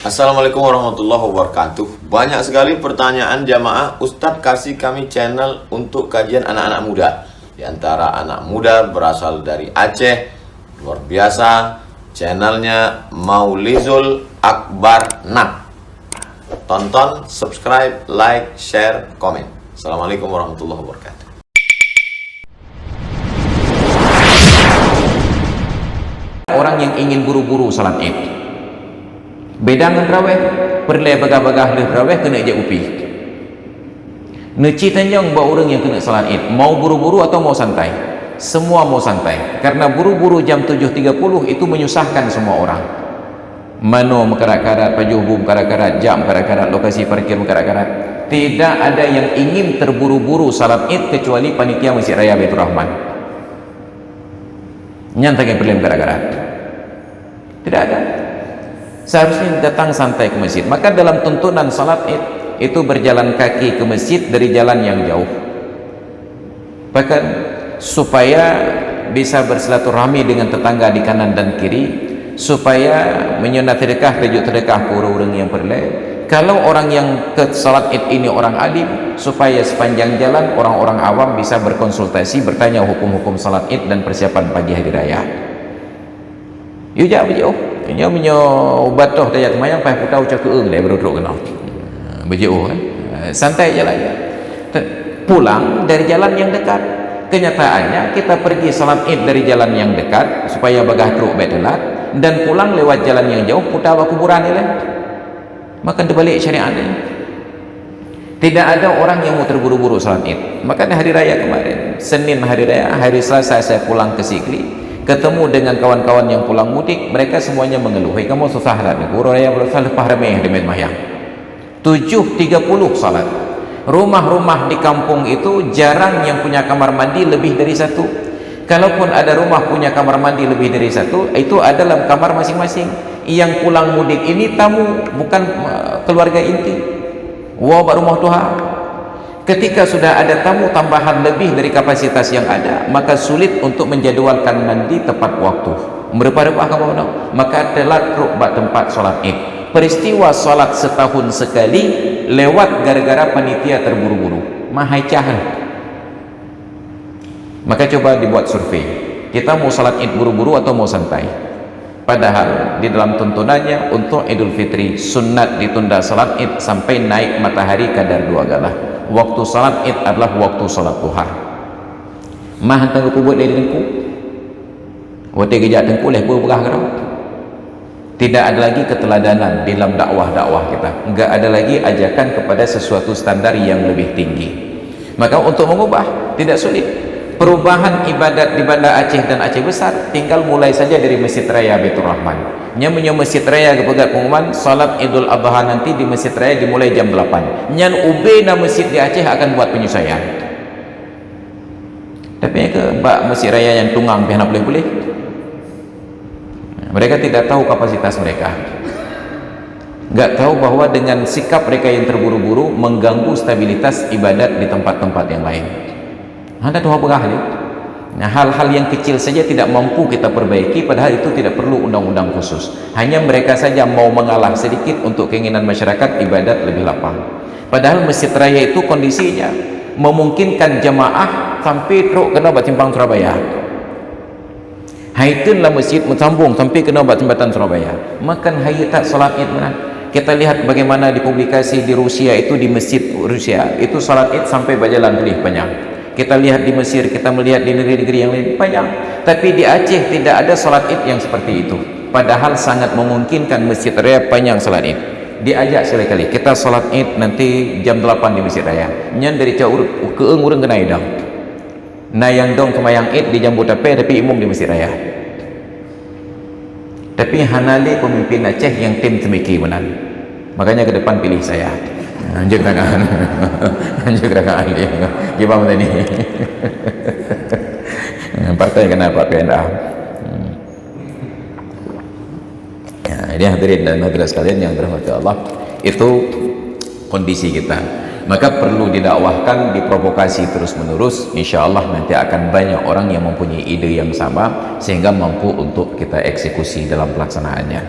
Assalamualaikum warahmatullahi wabarakatuh. Banyak sekali pertanyaan jamaah, Ustadz kasih kami channel untuk kajian anak-anak muda. Di antara anak muda berasal dari Aceh, luar biasa, channelnya Maulizul Akbar Nak. Tonton, subscribe, like, share, komen. Assalamualaikum warahmatullahi wabarakatuh. Orang yang ingin buru-buru salat Id, beda dengan terawih, perlai bagah-bagah le terawih kena je upi. Neci tanjang buat orang yang kena salat Id, mau buru-buru atau mau santai? Semua mau santai, karena buru-buru jam 7.30 itu menyusahkan semua orang. Mano mekarat-karat, pajuh mekarat-karat, jam mekarat-karat, lokasi parkir mekarat-karat. Tidak ada yang ingin terburu-buru salat Id kecuali panitia Masjid Raya Baitur Rahman. Nyantai perlai mekarat-karat. Tidak ada. Seharusnya datang santai ke masjid. Maka dalam tuntunan salat Id itu berjalan kaki ke masjid dari jalan yang jauh, bahkan supaya bisa bersilaturahmi dengan tetangga di kanan dan kiri, supaya menyunat sedekah, tajuk sedekah ke orang-orang yang perlu. Kalau orang yang ke salat Id ini orang alim, supaya sepanjang jalan orang-orang awam bisa berkonsultasi, bertanya hukum-hukum salat Id dan persiapan pagi hari raya. Yujak berjauh punya ubat toh daya kemayang pai putau cak keung dia berduduk kena berjauh santai je lah ya. Pulang dari jalan yang dekat. Kenyataannya kita pergi salat Id dari jalan yang dekat supaya bagah truk baik telat, dan pulang lewat jalan yang jauh putar kuburan ni lah, makan terbalik syariat ni. Tidak ada orang yang mau terburu-buru salat Id. Makanya hari raya kemarin, Senin hari raya, hari Selasa saya pulang ke Sikri, ketemu dengan kawan-kawan yang pulang mudik, mereka semuanya mengeluh, kamu susah lah ni, kurang raya berasal lepas remeh di Medmayang 7.30 salat. Rumah-rumah di kampung itu jarang yang punya kamar mandi lebih dari satu. Kalaupun ada rumah punya kamar mandi lebih dari satu, itu ada dalam kamar masing-masing. Yang pulang mudik ini tamu, bukan keluarga inti. Wow, rumah Tuhan. Ketika sudah ada tamu tambahan lebih dari kapasitas yang ada, maka sulit untuk menjadwalkan mandi tepat waktu. Merepah-repah kamu tahu, maka telat truk bak tempat solat Id. Peristiwa solat setahun sekali lewat gara-gara panitia terburu-buru. Mahai cahan. Maka coba dibuat survei. Kita mau solat Id buru-buru atau mau santai? Padahal di dalam tuntunannya untuk Idul Fitri sunat ditunda salat Id sampai naik matahari kadar 2 galah. Waktu salat Id adalah waktu salat duha. Mah hantang ke buat dari tengku. Waktu kejap tengku leh berah kau. Tidak ada lagi keteladanan dalam dakwah-dakwah kita. Enggak ada lagi ajakan kepada sesuatu standar yang lebih tinggi. Maka untuk mengubah tidak sulit. Perubahan ibadat di Banda Aceh dan Aceh Besar tinggal mulai saja dari Masjid Raya Baitur Rahman. Nya Masjid Raya kepegat pengumuman salat Idul Adha nanti di Masjid Raya dimulai jam 8. Nyan ubena masjid di Aceh akan buat penyesuaian. Tapi ke Mbak Masjid Raya yang tunggang pihak boleh-boleh. Mereka tidak tahu kapasitas mereka. Enggak tahu bahwa dengan sikap mereka yang terburu-buru mengganggu stabilitas ibadat di tempat-tempat yang lain. Anda tuh apa ni? Nah, hal-hal yang kecil saja tidak mampu kita perbaiki, padahal itu tidak perlu undang-undang khusus. Hanya mereka saja mau mengalah sedikit untuk keinginan masyarakat ibadat lebih lapang. Padahal Masjid Raya itu kondisinya memungkinkan jemaah sampai truk kena buat simpang Surabaya. Haitun lah masjid sambung sampai kena buat jembatan Surabaya. Makan hayat salat Id mana? Kita lihat bagaimana dipublikasi di Rusia itu, di masjid Rusia itu salat Id sampai berjalan lebih panjang. Kita lihat di Mesir, kita melihat di negeri-negeri yang lain panjang. Tapi di Aceh tidak ada salat Id yang seperti itu. Padahal sangat memungkinkan Masjid Raya panjang salat Id. Diajak sekali-kali kita salat Id nanti jam 8 di Masjid Raya. Nyan dari caur keung urang kena idang. Nayang dong kemayang Id di Jambu Tape tapi imum di Masjid Raya. Tapi hanali pemimpin Aceh yang tim temiki benar. Makanya ke depan pilih saya. Anjur rakan. Anjur rakan ahli. Gimana tadi? Partai kenapa PNA? Ya, ini hadirin dan hadirat sekalian yang dirahmati Allah, itu kondisi kita. Maka perlu didakwahkan, diprovokasi terus-menerus. Insya Allah nanti akan banyak orang yang mempunyai ide yang sama sehingga mampu untuk kita eksekusi dalam pelaksanaannya.